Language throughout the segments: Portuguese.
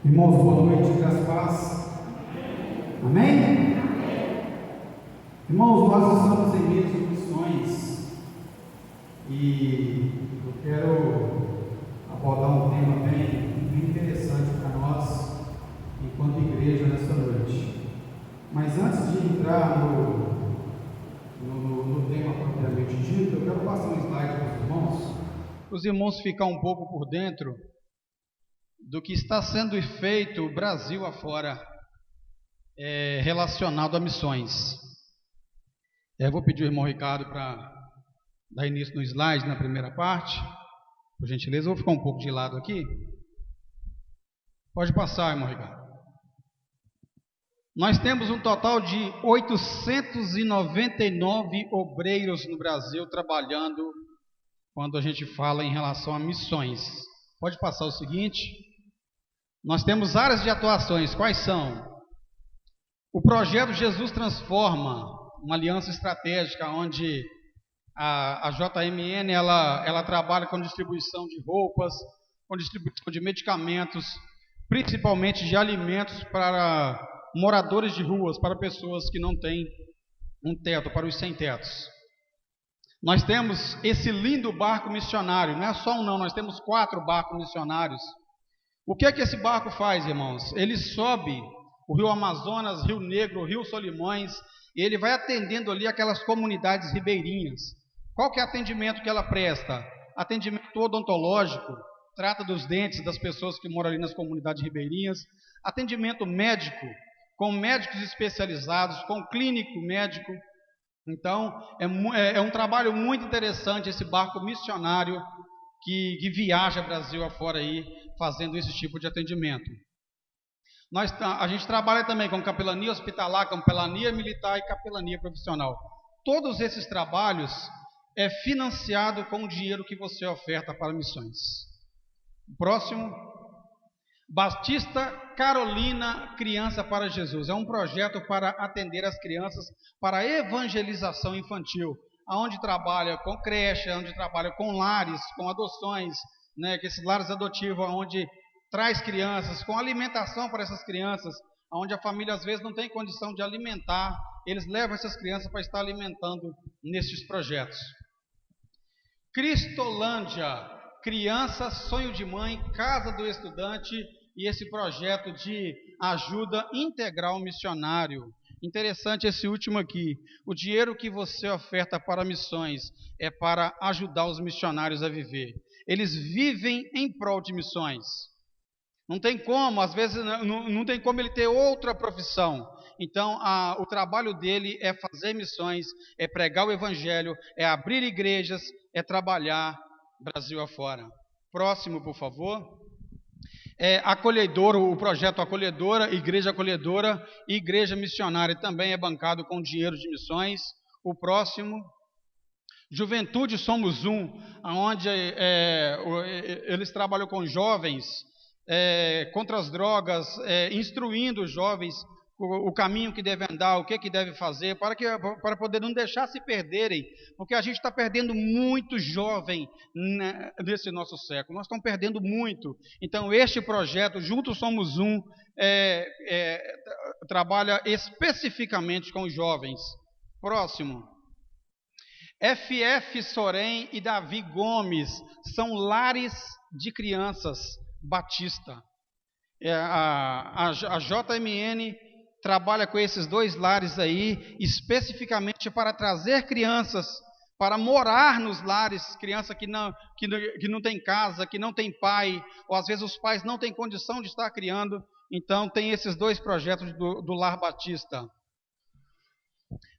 Irmãos, boa noite, graças a paz. Amém? Irmãos, nós estamos em meio de missões e eu quero abordar um tema bem interessante para nós, enquanto igreja, nessa noite. Mas antes de entrar no tema propriamente dito, eu quero passar um slide para os irmãos. Os irmãos ficar um pouco por dentro do que está sendo feito Brasil afora relacionado a missões. Eu vou pedir ao irmão Ricardo para dar início no slide, na primeira parte, por gentileza. Eu vou ficar um pouco de lado aqui. Pode passar, irmão Ricardo. Nós temos um total de 899 obreiros no Brasil trabalhando quando a gente fala em relação a missões. Pode passar o seguinte. Nós temos áreas de atuações. Quais são? O projeto Jesus Transforma, uma aliança estratégica onde a JMN ela trabalha com distribuição de roupas, com distribuição de medicamentos, principalmente de alimentos para moradores de ruas, para pessoas que não têm um teto, para os sem tetos. Nós temos esse lindo barco missionário, não é só um não, nós temos 4 barcos missionários. O que é que esse barco faz, irmãos? Ele sobe o Rio Amazonas, Rio Negro, Rio Solimões, e ele vai atendendo ali aquelas comunidades ribeirinhas. Qual que é o atendimento que ela presta? Atendimento odontológico, trata dos dentes das pessoas que moram ali nas comunidades ribeirinhas. Atendimento médico, com médicos especializados, com clínico médico. Então, é um trabalho muito interessante esse barco missionário que viaja Brasil afora aí, fazendo esse tipo de atendimento. A gente trabalha também com capelania hospitalar, capelania militar e capelania profissional. Todos esses trabalhos é financiado com o dinheiro que você oferta para missões. Próximo. Batista Carolina Criança para Jesus. É um projeto para atender as crianças para evangelização infantil, onde trabalha com creche, onde trabalha com lares, com adoções, né, que esses lares adotivos, onde traz crianças, com alimentação para essas crianças, onde a família às vezes não tem condição de alimentar, eles levam essas crianças para estar alimentando nesses projetos. Cristolândia, Criança, Sonho de Mãe, Casa do Estudante e esse projeto de ajuda integral missionário. Interessante esse último aqui. O dinheiro que você oferta para missões é para ajudar os missionários a viver. Eles vivem em prol de missões. Não tem como, às vezes não tem como ele ter outra profissão. Então, o trabalho dele é fazer missões, é pregar o evangelho, é abrir igrejas, é trabalhar Brasil afora. Próximo, por favor. Acolhedora, o projeto Acolhedora, Igreja Missionária também é bancado com dinheiro de missões. O próximo. Juventude Somos Um, onde eles trabalham com jovens, contra as drogas, instruindo os jovens o caminho que devem andar, o que devem fazer, para poder não deixar se perderem, porque a gente está perdendo muito jovem nesse nosso século, nós estamos perdendo muito. Então este projeto, Juntos Somos Um, trabalha especificamente com os jovens. Próximo. FF Sorém e Davi Gomes são lares de crianças Batista. A JMN trabalha com esses 2 lares aí, especificamente para trazer crianças para morar nos lares, criança que não tem casa, que não tem pai, ou às vezes os pais não têm condição de estar criando. Então tem esses 2 projetos do Lar Batista.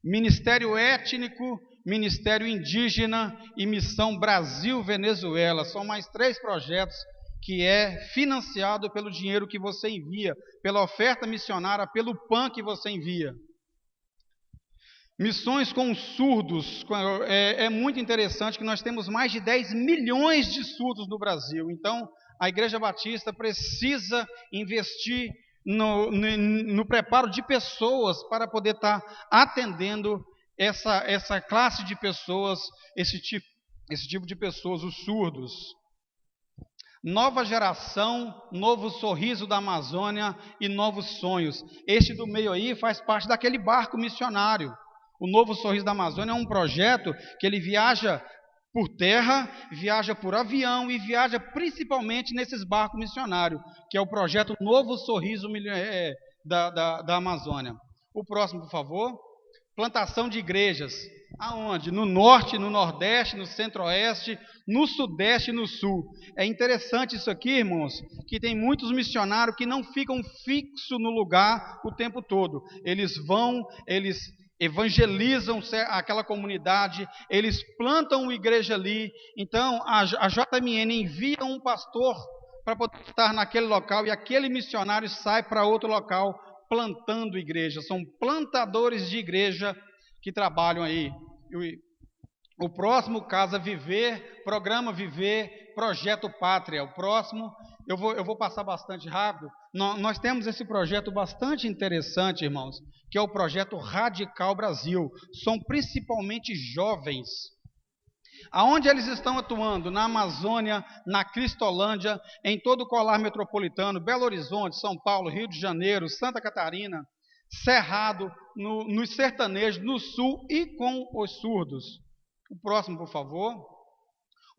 Ministério Étnico, Ministério Indígena e Missão Brasil-Venezuela. São mais 3 projetos que é financiado pelo dinheiro que você envia, pela oferta missionária, pelo PAN que você envia. Missões com surdos. É muito interessante que nós temos mais de 10 milhões de surdos no Brasil. Então, a Igreja Batista precisa investir no preparo de pessoas para poder estar atendendo essa classe de pessoas, esse tipo de pessoas, os surdos. Nova geração, novo sorriso da Amazônia e novos sonhos. Este do meio aí faz parte daquele barco missionário. O Novo Sorriso da Amazônia é um projeto que ele viaja por terra, viaja por avião e viaja principalmente nesses barcos missionários, que é o projeto Novo Sorriso da Amazônia. O próximo, por favor. Plantação de igrejas. Aonde? No norte, no nordeste, no centro-oeste, no sudeste e no sul. É interessante isso aqui, irmãos, que tem muitos missionários que não ficam fixos no lugar o tempo todo. Eles vão, eles evangelizam aquela comunidade, eles plantam uma igreja ali. Então, a JMN envia um pastor para poder estar naquele local e aquele missionário sai para outro local plantando igreja. São plantadores de igreja que trabalham aí. O próximo, Casa Viver, Programa Viver, Projeto Pátria. O próximo, eu vou passar bastante rápido. Nós temos esse projeto bastante interessante, irmãos, que é o projeto Radical Brasil. São principalmente jovens. Aonde eles estão atuando? Na Amazônia, na Cristolândia, em todo o colar metropolitano, Belo Horizonte, São Paulo, Rio de Janeiro, Santa Catarina, Cerrado, nos sertanejos, no sul e com os surdos. O próximo, por favor.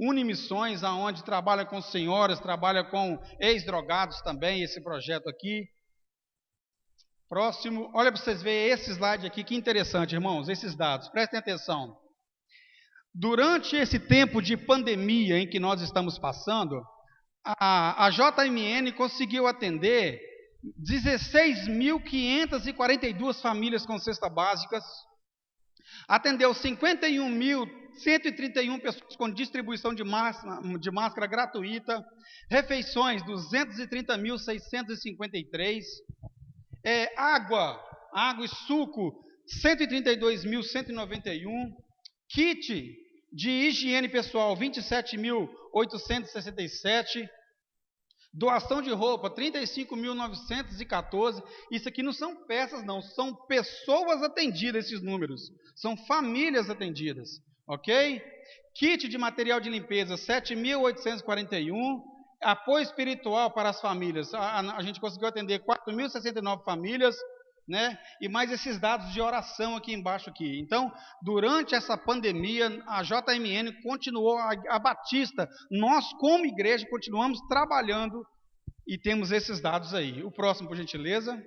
Unimissões, aonde trabalha com senhoras, trabalha com ex-drogados também, esse projeto aqui. Próximo, olha para vocês verem esse slide aqui, que interessante, irmãos, esses dados, prestem atenção. Durante esse tempo de pandemia em que nós estamos passando, a JMN conseguiu atender 16.542 famílias com cesta básicas, atendeu 51.131 pessoas com distribuição de máscara gratuita, refeições 230.653, água e suco 132.191, kit de higiene pessoal 27.867, doação de roupa 35.914. Isso aqui não são peças não, são pessoas atendidas, esses números, são famílias atendidas, ok? Kit de material de limpeza 7.841, apoio espiritual para as famílias, a gente conseguiu atender 4.069 famílias, né? E mais esses dados de oração aqui embaixo aqui. Então, durante essa pandemia, a JMN continuou, a Batista, nós como igreja continuamos trabalhando e temos esses dados aí. O próximo, por gentileza.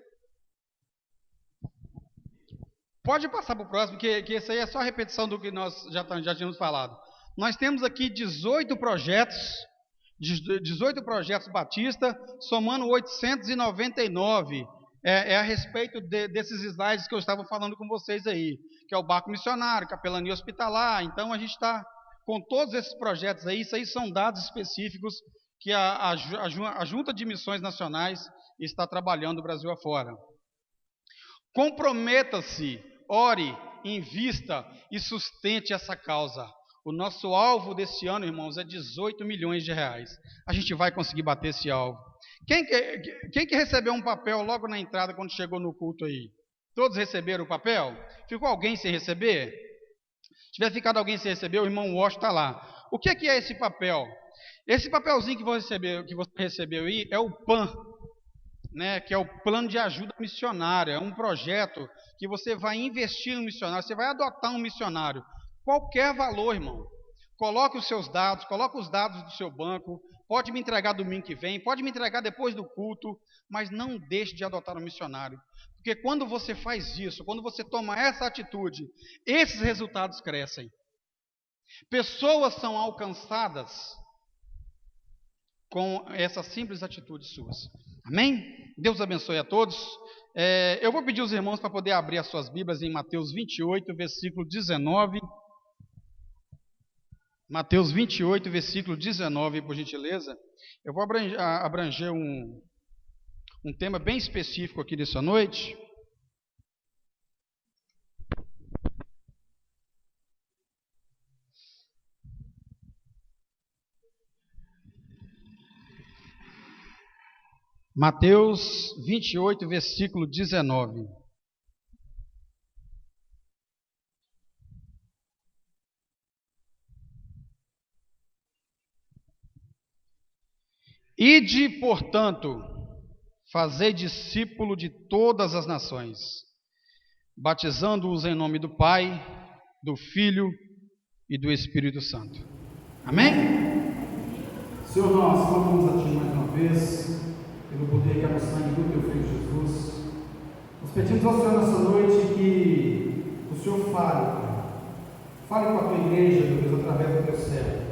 Pode passar para o próximo, que esse aí é só a repetição do que nós já tínhamos falado. Nós temos aqui 18 projetos Batista, somando 899. A respeito desses slides que eu estava falando com vocês aí, que é o barco missionário, capelania hospitalar. Então, a gente está com todos esses projetos aí. Isso aí são dados específicos que a Junta de Missões Nacionais está trabalhando o Brasil afora. Comprometa-se, ore, invista e sustente essa causa. O nosso alvo desse ano, irmãos, é 18 milhões de reais. A gente vai conseguir bater esse alvo. Quem que recebeu um papel logo na entrada quando chegou no culto aí? Todos receberam o papel? Ficou alguém sem receber? Se tiver ficado alguém sem receber, o irmão Wash está lá. O que é esse papel? Esse papelzinho que você recebeu aí é o PAN, né, que é o Plano de Ajuda Missionária. É um projeto que você vai investir no missionário, você vai adotar um missionário. Qualquer valor, irmão. Coloque os seus dados, coloque os dados do seu banco, pode me entregar domingo que vem, pode me entregar depois do culto, mas não deixe de adotar um missionário. Porque quando você faz isso, quando você toma essa atitude, esses resultados crescem. Pessoas são alcançadas com essa simples atitude suas. Amém? Deus abençoe a todos. Eu vou pedir aos irmãos para poder abrir as suas Bíblias em Mateus 28, versículo 19. Mateus 28, versículo 19, por gentileza. Eu vou abranger um tema bem específico aqui nessa noite. Mateus 28, versículo 19. Ide, portanto, fazei discípulo de todas as nações, batizando-os em nome do Pai, do Filho e do Espírito Santo. Amém? Senhor, nós clamamos a Ti mais uma vez, pelo poder que é no sangue do Teu Filho Jesus. Nós pedimos ao Senhor nessa noite que o Senhor fale com a Tua igreja, meu Deus, através do Teu servo.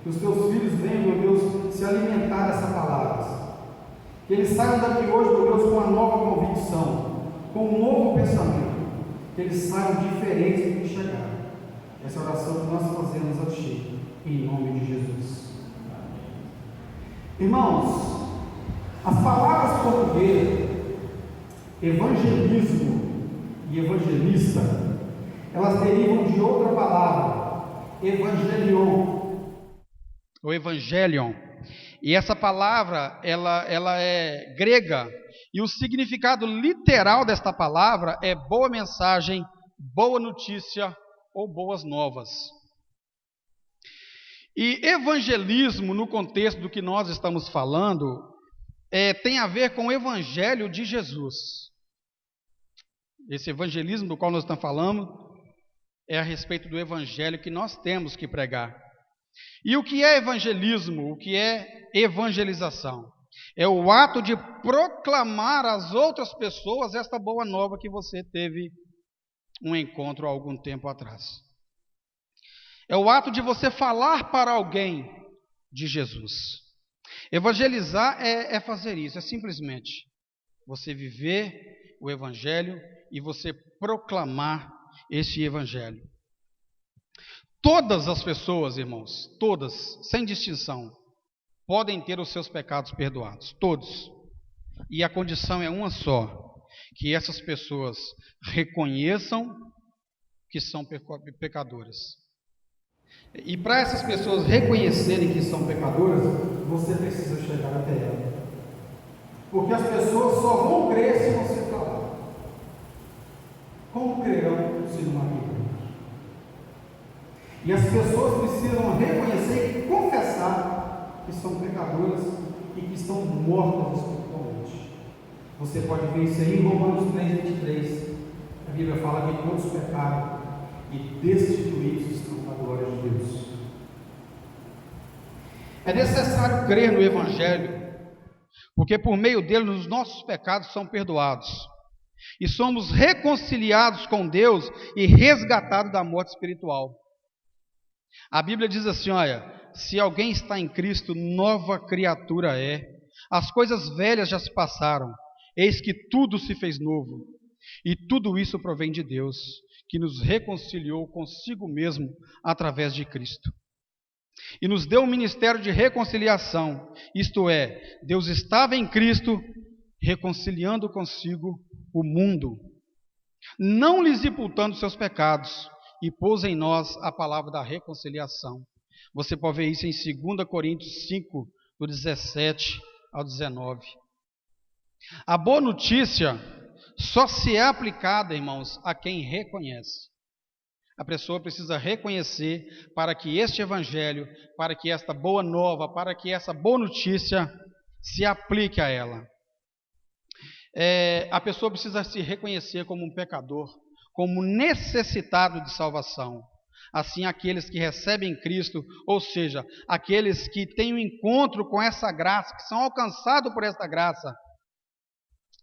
Que os Teus filhos venham, meu Deus, se alimentar dessa palavra. Que eles saiam daqui hoje, meu Deus, com uma nova convicção, com um novo pensamento. Que eles saiam diferentes do que chegaram. Essa é a oração que nós fazemos a Ti, em nome de Jesus. Irmãos, as palavras portuguesas, evangelismo e evangelista, elas derivam de outra palavra, evangelion. O evangelion. E essa palavra, ela é grega, e o significado literal desta palavra é boa mensagem, boa notícia ou boas novas. E evangelismo, no contexto do que nós estamos falando, tem a ver com o evangelho de Jesus. Esse evangelismo do qual nós estamos falando é a respeito do evangelho que nós temos que pregar. E o que é evangelismo? O que é evangelização? É o ato de proclamar às outras pessoas esta boa nova que você teve um encontro há algum tempo atrás. É o ato de você falar para alguém de Jesus. Evangelizar é fazer isso, é simplesmente você viver o evangelho e você proclamar esse evangelho. Todas as pessoas, irmãos, todas, sem distinção, podem ter os seus pecados perdoados, todos. E a condição é uma só, que essas pessoas reconheçam que são pecadoras. E para essas pessoas reconhecerem que são pecadoras, você precisa chegar até ela. Porque as pessoas só vão crer se você falar. Como crerão se não há? E as pessoas precisam reconhecer e confessar que são pecadoras e que estão mortas espiritualmente. Você pode ver isso aí em Romanos 3:23. A Bíblia fala que todos pecaram e destituídos estão da glória de Deus. É necessário crer no Evangelho, porque por meio dele os nossos pecados são perdoados e somos reconciliados com Deus e resgatados da morte espiritual. A Bíblia diz assim, olha, se alguém está em Cristo, nova criatura é. As coisas velhas já se passaram, eis que tudo se fez novo. E tudo isso provém de Deus, que nos reconciliou consigo mesmo através de Cristo. E nos deu um ministério de reconciliação, isto é, Deus estava em Cristo reconciliando consigo o mundo, não lhes imputando seus pecados, e pôs em nós a palavra da reconciliação. Você pode ver isso em 2 Coríntios 5, do 17 ao 19. A boa notícia só se é aplicada, irmãos, a quem reconhece. A pessoa precisa reconhecer para que este evangelho, para que esta boa nova, para que essa boa notícia se aplique a ela. A pessoa precisa se reconhecer como um pecador, como necessitado de salvação. Assim, aqueles que recebem Cristo, ou seja, aqueles que têm um encontro com essa graça, que são alcançados por esta graça,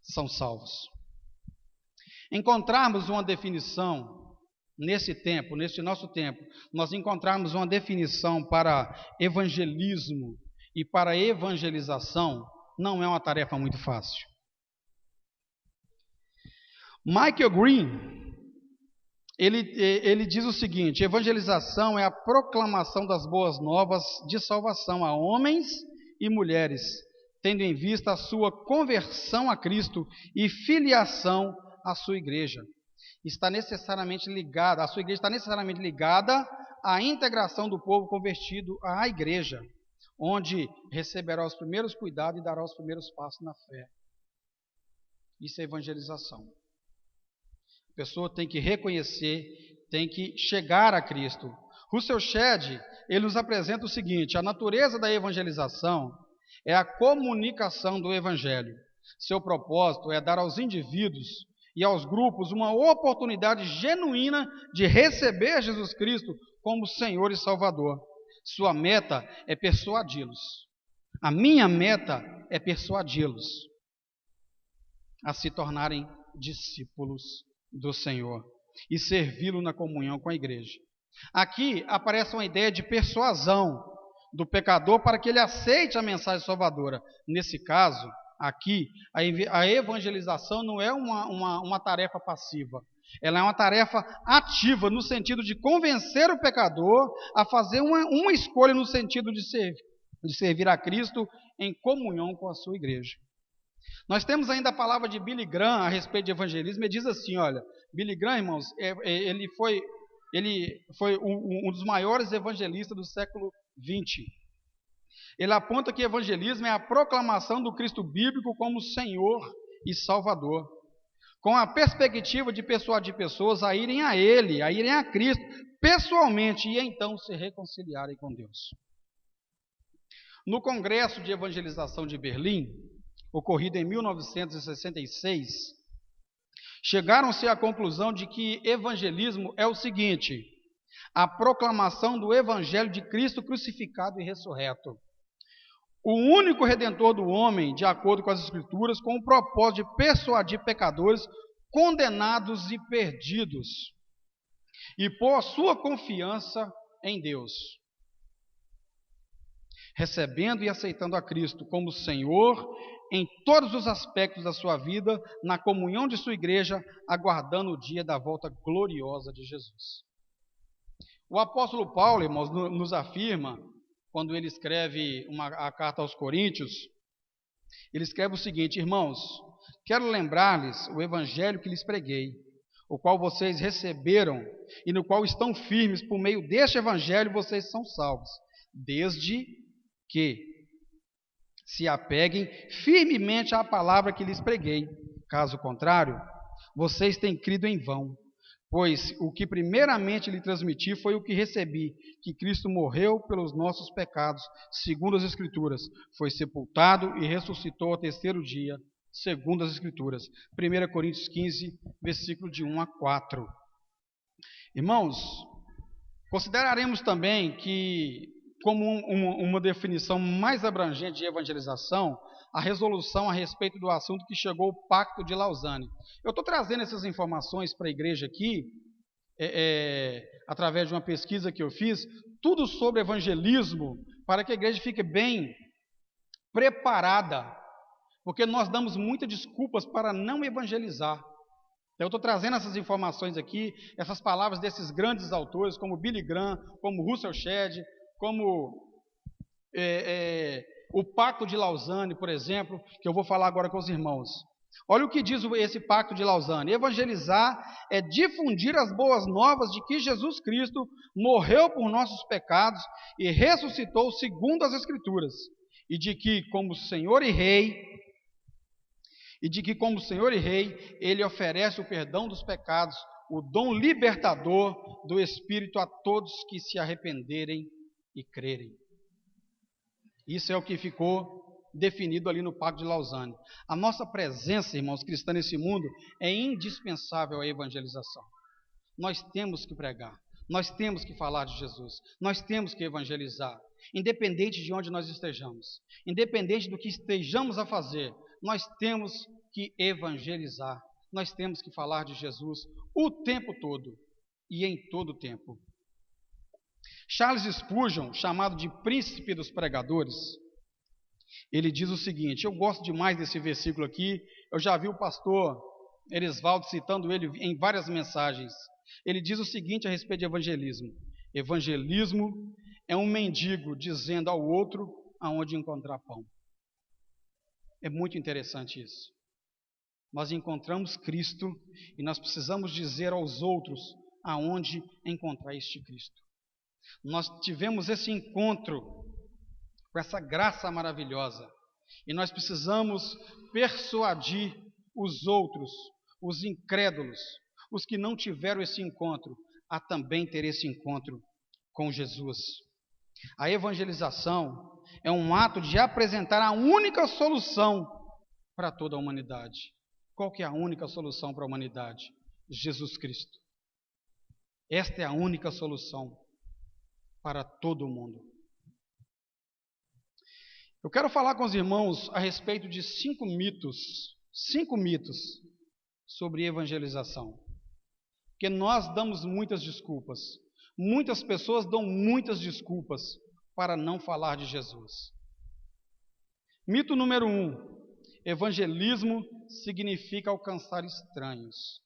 são salvos. Encontrarmos uma definição nesse tempo, nesse nosso tempo, nós encontrarmos uma definição para evangelismo e para evangelização, não é uma tarefa muito fácil. Michael Green, ele diz o seguinte: evangelização é a proclamação das boas novas de salvação a homens e mulheres, tendo em vista a sua conversão a Cristo e filiação à sua igreja. A sua igreja está necessariamente ligada à integração do povo convertido à igreja, onde receberá os primeiros cuidados e dará os primeiros passos na fé. Isso é evangelização. A pessoa tem que reconhecer, tem que chegar a Cristo. Russell Shedd, ele nos apresenta o seguinte: a natureza da evangelização é a comunicação do Evangelho. Seu propósito é dar aos indivíduos e aos grupos uma oportunidade genuína de receber Jesus Cristo como Senhor e Salvador. Sua meta é persuadi-los. A minha meta é persuadi-los a se tornarem discípulos do Senhor e servi-lo na comunhão com a igreja. Aqui aparece uma ideia de persuasão do pecador para que ele aceite a mensagem salvadora. Nesse caso, aqui, a evangelização não é uma tarefa passiva. Ela é uma tarefa ativa, no sentido de convencer o pecador a fazer uma escolha no sentido de servir a Cristo em comunhão com a sua igreja. Nós temos ainda a palavra de Billy Graham a respeito de evangelismo. Ele diz assim, olha, Billy Graham, irmãos, ele foi um dos maiores evangelistas do século XX. Ele aponta que evangelismo é a proclamação do Cristo bíblico como Senhor e Salvador, com a perspectiva de persuadir pessoas a irem a Ele, a irem a Cristo pessoalmente e então se reconciliarem com Deus. No Congresso de Evangelização de Berlim, ocorrido em 1966, chegaram-se à conclusão de que evangelismo é o seguinte: a proclamação do Evangelho de Cristo crucificado e ressurreto, o único Redentor do homem, de acordo com as Escrituras, com o propósito de persuadir pecadores condenados e perdidos, e pôr a sua confiança em Deus, recebendo e aceitando a Cristo como Senhor em todos os aspectos da sua vida, na comunhão de sua igreja, aguardando o dia da volta gloriosa de Jesus. O apóstolo Paulo, irmãos, nos afirma, quando ele escreve a carta aos Coríntios, ele escreve o seguinte: irmãos, quero lembrar-lhes o evangelho que lhes preguei, o qual vocês receberam e no qual estão firmes. Por meio deste evangelho vocês são salvos, desde que se apeguem firmemente à palavra que lhes preguei. Caso contrário, vocês têm crido em vão. Pois o que primeiramente lhe transmiti foi o que recebi, que Cristo morreu pelos nossos pecados, segundo as Escrituras, foi sepultado e ressuscitou ao terceiro dia, segundo as Escrituras. 1 Coríntios 15, versículo de 1 a 4. Irmãos, consideraremos também que, como uma definição mais abrangente de evangelização, a resolução a respeito do assunto que chegou o Pacto de Lausanne. Eu estou trazendo essas informações para a igreja aqui, através de uma pesquisa que eu fiz, tudo sobre evangelismo, para que a igreja fique bem preparada, porque nós damos muitas desculpas para não evangelizar. Eu estou trazendo essas informações aqui, essas palavras desses grandes autores, como Billy Graham, como Russell Shedd, como o Pacto de Lausanne, por exemplo, que eu vou falar agora com os irmãos. Olha o que diz esse Pacto de Lausanne: evangelizar é difundir as boas novas de que Jesus Cristo morreu por nossos pecados e ressuscitou segundo as Escrituras, e de que como Senhor e Rei, Ele oferece o perdão dos pecados, o dom libertador do Espírito a todos que se arrependerem e crerem. Isso é o que ficou definido ali no Pacto de Lausanne. A nossa presença, irmãos, cristã nesse mundo é indispensável à evangelização. Nós temos que pregar, nós temos que falar de Jesus, nós temos que evangelizar, independente de onde nós estejamos, independente do que estejamos a fazer, nós temos que evangelizar, nós temos que falar de Jesus o tempo todo e em todo o tempo. Charles Spurgeon, chamado de príncipe dos pregadores, ele diz o seguinte, eu gosto demais desse versículo aqui, eu já vi o pastor Erisvaldo citando ele em várias mensagens. Ele diz o seguinte a respeito de evangelismo: evangelismo é um mendigo dizendo ao outro aonde encontrar pão. É muito interessante isso. Nós encontramos Cristo e nós precisamos dizer aos outros aonde encontrar este Cristo. Nós tivemos esse encontro com essa graça maravilhosa e nós precisamos persuadir os outros, os incrédulos, os que não tiveram esse encontro, a também ter esse encontro com Jesus. A evangelização é um ato de apresentar a única solução para toda a humanidade. Qual que é a única solução para a humanidade? Jesus Cristo. Esta é a única solução para todo mundo. Eu quero falar com os irmãos a respeito de 5 mitos sobre evangelização. Porque nós damos muitas desculpas. Muitas pessoas dão muitas desculpas para não falar de Jesus. Mito número 1. Evangelismo significa alcançar estranhos.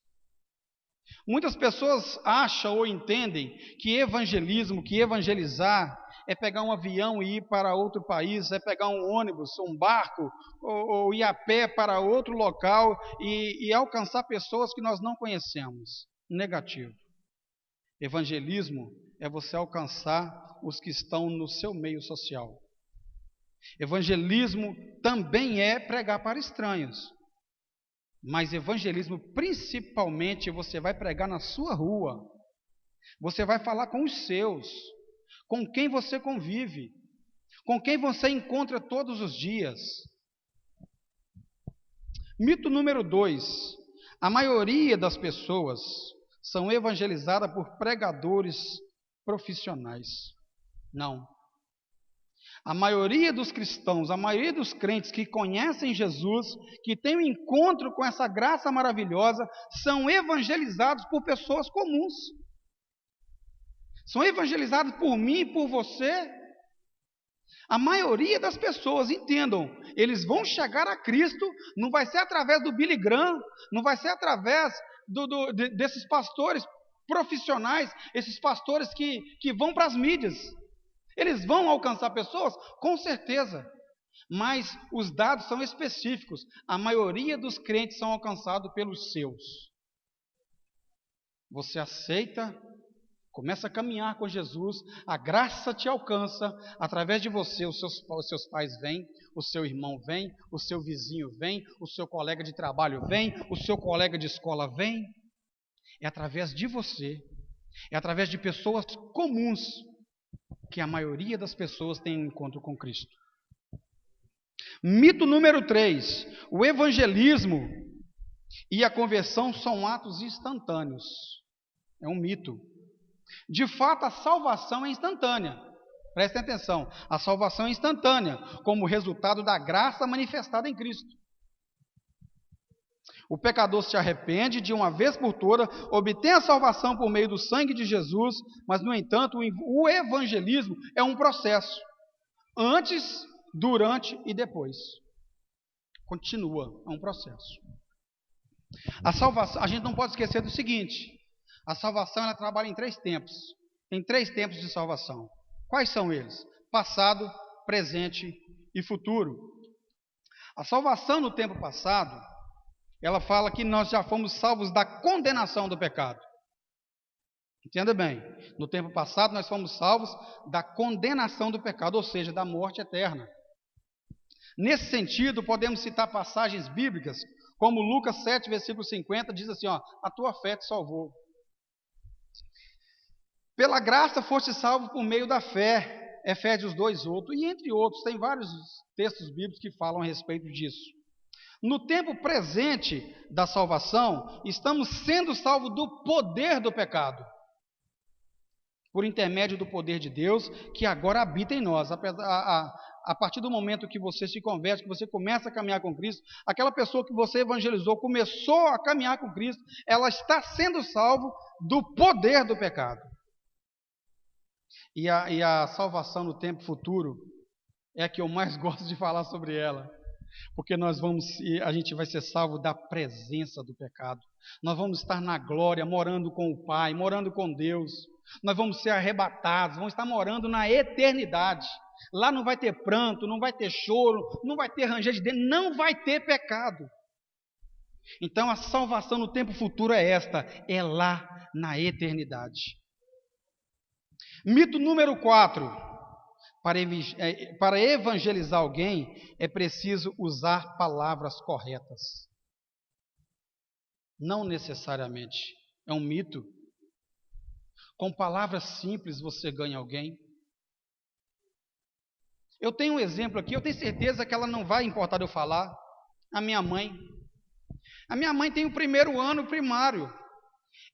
Muitas pessoas acham ou entendem que evangelismo, que evangelizar, é pegar um avião e ir para outro país, é pegar um ônibus, um barco, ou ir a pé para outro local e alcançar pessoas que nós não conhecemos. Negativo. Evangelismo é você alcançar os que estão no seu meio social. Evangelismo também é pregar para estranhos. Mas evangelismo, principalmente, você vai pregar na sua rua. Você vai falar com os seus, com quem você convive, com quem você encontra todos os dias. Mito número 2. A maioria das pessoas são evangelizadas por pregadores profissionais. Não. A maioria dos cristãos, a maioria dos crentes que conhecem Jesus, que têm um encontro com essa graça maravilhosa, são evangelizados por pessoas comuns. São evangelizados por mim e por você. A maioria das pessoas, entendam, eles vão chegar a Cristo, não vai ser através do Billy Graham, não vai ser através desses pastores profissionais, esses pastores que vão para as mídias. Eles vão alcançar pessoas? Com certeza. Mas os dados são específicos. A maioria dos crentes são alcançados pelos seus. Você aceita, começa a caminhar com Jesus, a graça te alcança, através de você, os seus pais vêm, o seu irmão vem, o seu vizinho vem, o seu colega de trabalho vem, o seu colega de escola vem. É através de você, é através de pessoas comuns, que a maioria das pessoas tem um encontro com Cristo. Mito número 3. O evangelismo e a conversão são atos instantâneos. É um mito. De fato, a salvação é instantânea. Prestem atenção. A salvação é instantânea, como resultado da graça manifestada em Cristo. O pecador se arrepende de uma vez por toda, obtém a salvação por meio do sangue de Jesus, mas, no entanto, o evangelismo é um processo. Antes, durante e depois. Continua, é um processo. A salvação, a gente não pode esquecer do seguinte: a salvação ela trabalha em 3 tempos. Tem 3 tempos de salvação. Quais são eles? Passado, presente e futuro. A salvação no tempo passado, ela fala que nós já fomos salvos da condenação do pecado. Entenda bem, no tempo passado nós fomos salvos da condenação do pecado, ou seja, da morte eterna. Nesse sentido, podemos citar passagens bíblicas, como Lucas 7, versículo 50, diz assim, a tua fé te salvou. Pela graça foste salvo por meio da fé, Efésios 2:8, e entre outros, tem vários textos bíblicos que falam a respeito disso. No tempo presente da salvação, estamos sendo salvos do poder do pecado, por intermédio do poder de Deus, que agora habita em nós. A partir do momento que você se converte, que você começa a caminhar com Cristo, aquela pessoa que você evangelizou, começou a caminhar com Cristo, ela está sendo salvo do poder do pecado. E a salvação no tempo futuro é a que eu mais gosto de falar sobre ela. Porque a gente vai ser salvo da presença do pecado. Nós vamos estar na glória, morando com o Pai, morando com Deus. Nós vamos ser arrebatados, vamos estar morando na eternidade. Lá não vai ter pranto, não vai ter choro, não vai ter ranger de dentes, não vai ter pecado. Então a salvação no tempo futuro é esta, é lá na eternidade. Mito número 4. Para evangelizar alguém, é preciso usar palavras corretas. Não necessariamente. É um mito. Com palavras simples você ganha alguém. Eu tenho um exemplo aqui, eu tenho certeza que ela não vai importar de eu falar. A minha mãe. A minha mãe tem o primeiro ano primário.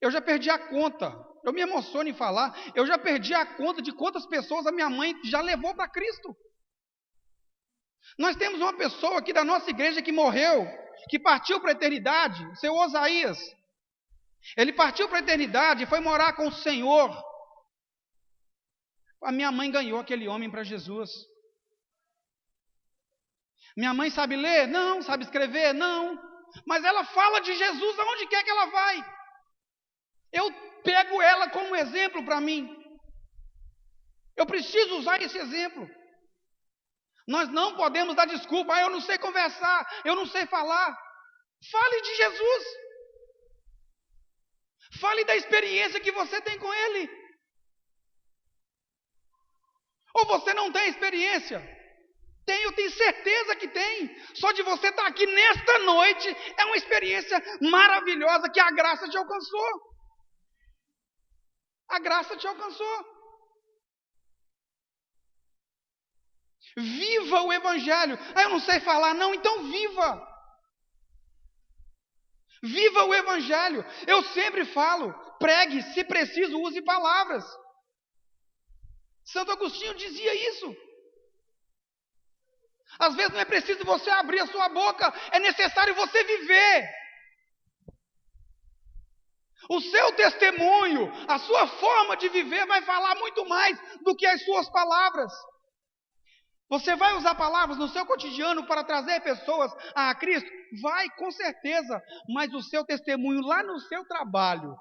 Eu já perdi a conta. Eu me emociono em falar. Eu já perdi a conta de quantas pessoas a minha mãe já levou para Cristo. Nós temos uma pessoa aqui da nossa igreja que morreu, que partiu para a eternidade, o seu Osaías. Ele partiu para a eternidade e foi morar com o Senhor. A minha mãe ganhou aquele homem para Jesus. Minha mãe sabe ler? Não. Sabe escrever? Não. Mas ela fala de Jesus aonde quer que ela vai. Eu pego ela como exemplo para mim. Eu preciso usar esse exemplo. Nós não podemos dar desculpa. Eu não sei conversar, eu não sei falar. Fale de Jesus. Fale da experiência que você tem com Ele. Ou você não tem experiência? Eu tenho certeza que tem. Só de você estar aqui nesta noite é uma experiência maravilhosa que a graça te alcançou. A graça te alcançou. Viva o Evangelho. Eu não sei falar, não, então viva. Viva o Evangelho. Eu sempre falo, pregue, se preciso, use palavras. Santo Agostinho dizia isso. Às vezes não é preciso você abrir a sua boca, é necessário você viver. O seu testemunho, a sua forma de viver vai falar muito mais do que as suas palavras. Você vai usar palavras no seu cotidiano para trazer pessoas a Cristo? Vai, com certeza, mas o seu testemunho lá no seu trabalho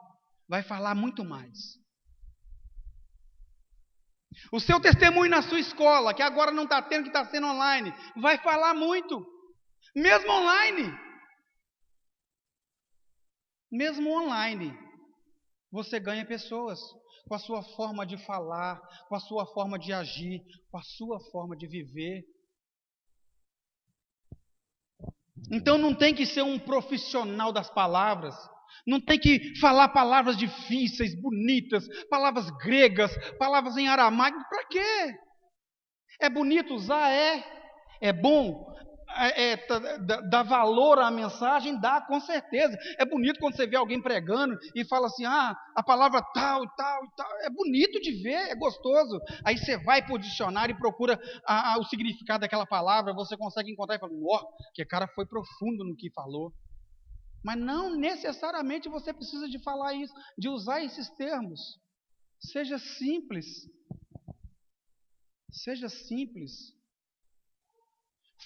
vai falar muito mais. O seu testemunho na sua escola, que agora não está tendo, que está sendo online, vai falar muito. Mesmo online. Mesmo online, você ganha pessoas com a sua forma de falar, com a sua forma de agir, com a sua forma de viver. Então não tem que ser um profissional das palavras. Não tem que falar palavras difíceis, bonitas, palavras gregas, palavras em aramaico. Para quê? É bonito usar? É bom? Dá valor à mensagem? Dá, com certeza. É bonito quando você vê alguém pregando e fala assim, a palavra tal e tal e tal. É bonito de ver, é gostoso. Aí você vai para o dicionário e procura o significado daquela palavra, você consegue encontrar e fala, que cara foi profundo no que falou. Mas não necessariamente você precisa de falar isso, de usar esses termos. Seja simples. Seja simples.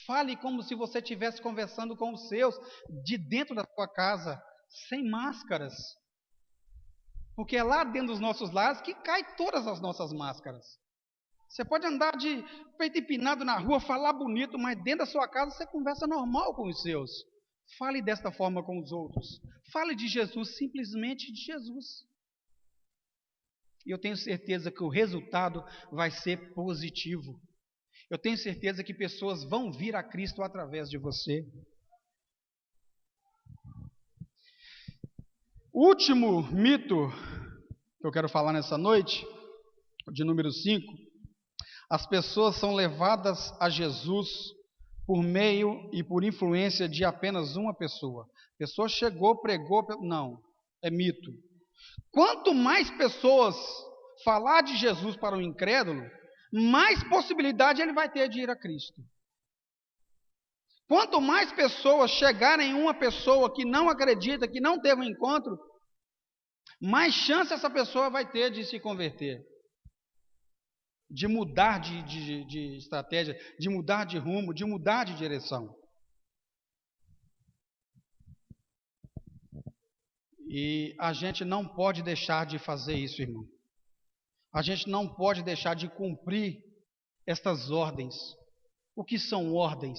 Fale como se você estivesse conversando com os seus, de dentro da sua casa, sem máscaras. Porque é lá dentro dos nossos lares que caem todas as nossas máscaras. Você pode andar de peito empinado na rua, falar bonito, mas dentro da sua casa você conversa normal com os seus. Fale desta forma com os outros. Fale de Jesus, simplesmente de Jesus. E eu tenho certeza que o resultado vai ser positivo. Eu tenho certeza que pessoas vão vir a Cristo através de você. O último mito que eu quero falar nessa noite, de número 5, as pessoas são levadas a Jesus por meio e por influência de apenas uma pessoa. A pessoa chegou, pregou, não, é mito. Quanto mais pessoas falar de Jesus para o incrédulo, mais possibilidade ele vai ter de ir a Cristo. Quanto mais pessoas chegarem em uma pessoa que não acredita, que não teve um encontro, mais chance essa pessoa vai ter de se converter. De mudar de estratégia, de mudar de rumo, de mudar de direção. E a gente não pode deixar de fazer isso, irmão. A gente não pode deixar de cumprir estas ordens. O que são ordens?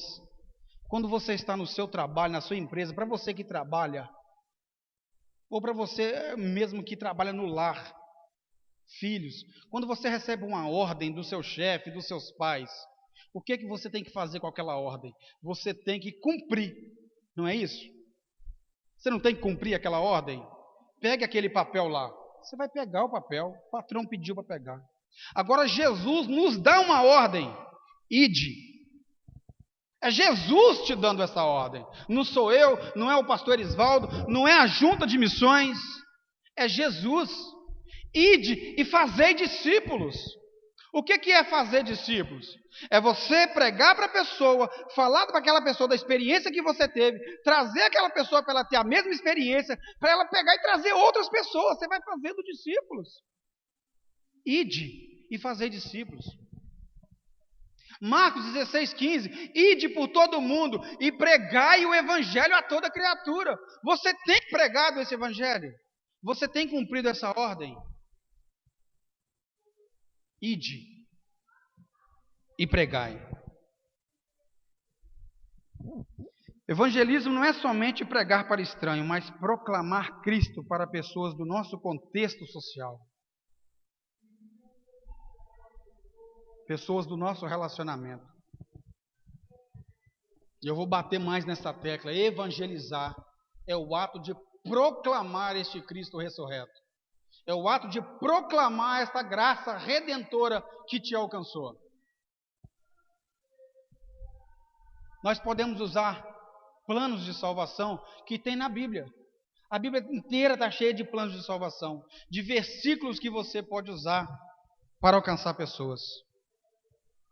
Quando você está no seu trabalho, na sua empresa, para você que trabalha, ou para você mesmo que trabalha no lar, filhos, quando você recebe uma ordem do seu chefe, dos seus pais, o que você tem que fazer com aquela ordem? Você tem que cumprir, não é isso? Você não tem que cumprir aquela ordem? Pegue aquele papel lá. Você vai pegar o papel, o patrão pediu para pegar. Agora Jesus nos dá uma ordem Ide. É Jesus te dando essa ordem. Não sou eu, não é o pastor Erisvaldo, não é a junta de missões. É Jesus. Ide e fazei discípulos. O que é fazer discípulos? É você pregar para a pessoa, falar para aquela pessoa da experiência que você teve, trazer aquela pessoa para ela ter a mesma experiência, para ela pegar e trazer outras pessoas. Você vai fazendo discípulos. Ide e fazei discípulos. Marcos 16:15, ide por todo o mundo e pregai o evangelho a toda criatura. Você tem pregado esse evangelho? Você tem cumprido essa ordem? Ide e pregai. Evangelismo não é somente pregar para estranho, mas proclamar Cristo para pessoas do nosso contexto social. Pessoas do nosso relacionamento. E eu vou bater mais nessa tecla. Evangelizar é o ato de proclamar este Cristo ressurreto. É o ato de proclamar esta graça redentora que te alcançou. Nós podemos usar planos de salvação que tem na Bíblia. A Bíblia inteira está cheia de planos de salvação, de versículos que você pode usar para alcançar pessoas.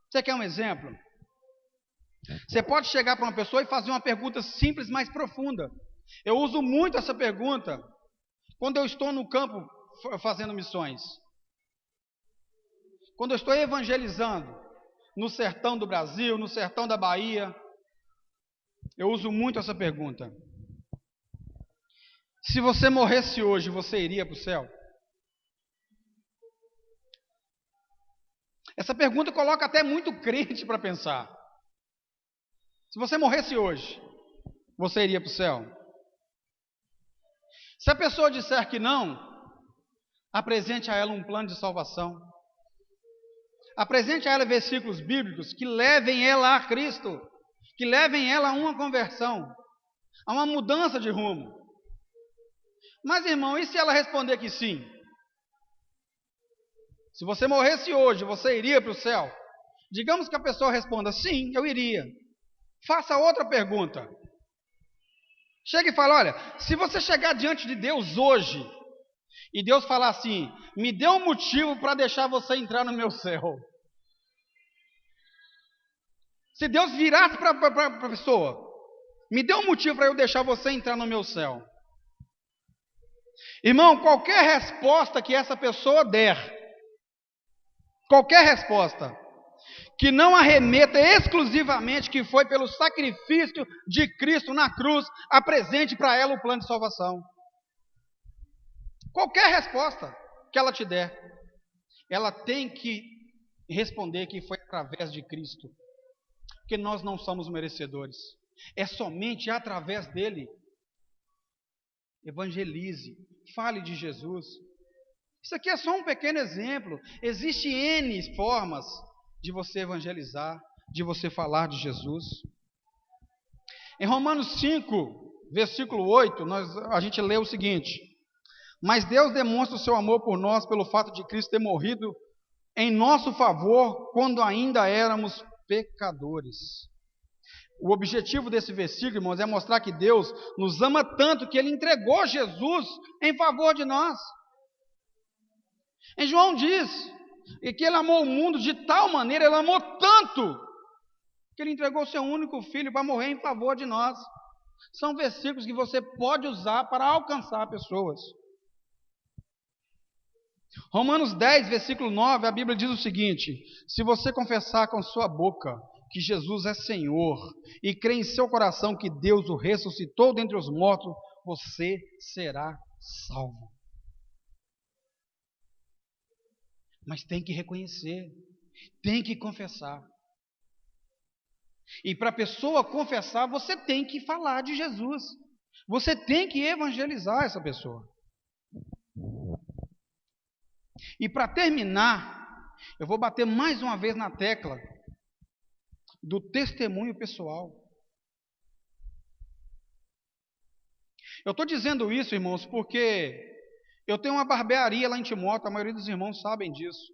Você quer um exemplo? Você pode chegar para uma pessoa e fazer uma pergunta simples, mas profunda. Eu uso muito essa pergunta quando eu estou no campo fazendo missões. Quando eu estou evangelizando no sertão do Brasil, no sertão da Bahia, eu uso muito essa pergunta. Se você morresse hoje, você iria para o céu? Essa pergunta coloca até muito crente para pensar. Se você morresse hoje, você iria para o céu? Se a pessoa disser que não, apresente a ela um plano de salvação. Apresente a ela versículos bíblicos que levem ela a Cristo, que levem ela a uma conversão, a uma mudança de rumo. Mas, irmão, e se ela responder que sim? Se você morresse hoje, você iria para o céu? Digamos que a pessoa responda, sim, eu iria. Faça outra pergunta. Chega e fala, olha, se você chegar diante de Deus hoje, e Deus falar assim, me dê um motivo para deixar você entrar no meu céu. Se Deus virasse para a pessoa, me dê um motivo para eu deixar você entrar no meu céu. Irmão, qualquer resposta que essa pessoa der, qualquer resposta que não arremeta exclusivamente que foi pelo sacrifício de Cristo na cruz, apresente para ela o plano de salvação. Qualquer resposta que ela te der, ela tem que responder que foi através de Cristo, porque nós não somos merecedores, é somente através dele. Evangelize, fale de Jesus. Isso aqui é só um pequeno exemplo. Existem N formas de você evangelizar, de você falar de Jesus. Em Romanos 5, versículo 8, a gente lê o seguinte: mas Deus demonstra o seu amor por nós pelo fato de Cristo ter morrido em nosso favor quando ainda éramos pecadores. O objetivo desse versículo, irmãos, é mostrar que Deus nos ama tanto que Ele entregou Jesus em favor de nós. Em João diz que Ele amou o mundo de tal maneira, Ele amou tanto, que Ele entregou o seu único filho para morrer em favor de nós. São versículos que você pode usar para alcançar pessoas. Romanos 10, versículo 9, a Bíblia diz o seguinte: se você confessar com sua boca que Jesus é Senhor e crer em seu coração que Deus o ressuscitou dentre os mortos, você será salvo. Mas tem que reconhecer, tem que confessar. E para a pessoa confessar, você tem que falar de Jesus. Você tem que evangelizar essa pessoa. E para terminar, eu vou bater mais uma vez na tecla do testemunho pessoal. Eu estou dizendo isso, irmãos, porque eu tenho uma barbearia lá em Timóteo, a maioria dos irmãos sabem disso.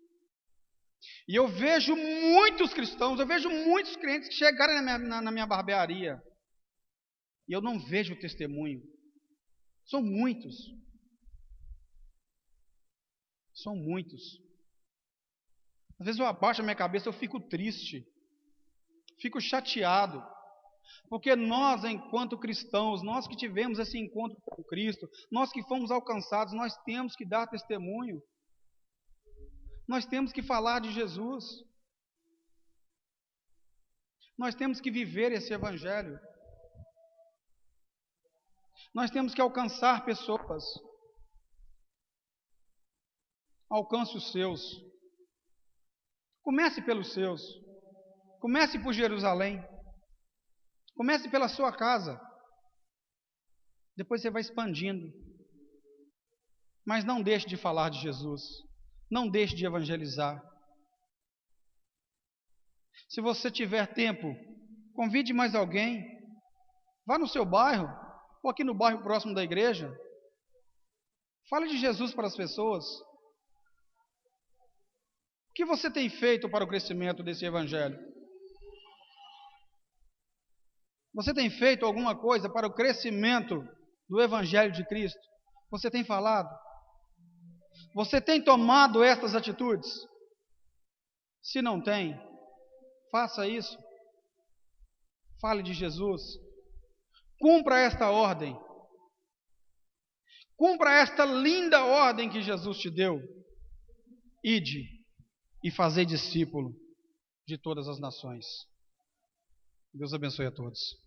E eu vejo muitos cristãos, eu vejo muitos crentes que chegarem na minha barbearia e eu não vejo o testemunho. São muitos. São muitos. Às vezes eu abaixo a minha cabeça, eu fico triste, fico chateado, porque nós, enquanto cristãos, nós que tivemos esse encontro com Cristo, nós que fomos alcançados, nós temos que dar testemunho. Nós temos que falar de Jesus. Nós temos que viver esse evangelho. Nós temos que alcançar pessoas. Alcance os seus. Comece pelos seus. Comece por Jerusalém. Comece pela sua casa. Depois você vai expandindo. Mas não deixe de falar de Jesus. Não deixe de evangelizar. Se você tiver tempo, convide mais alguém. Vá no seu bairro, ou aqui no bairro próximo da igreja. Fale de Jesus para as pessoas. O que você tem feito para o crescimento desse evangelho? Você tem feito alguma coisa para o crescimento do evangelho de Cristo? Você tem falado? Você tem tomado estas atitudes? Se não tem, faça isso. Fale de Jesus. Cumpra esta ordem. Cumpra esta linda ordem que Jesus te deu. Ide e fazei discípulo de todas as nações. Deus abençoe a todos.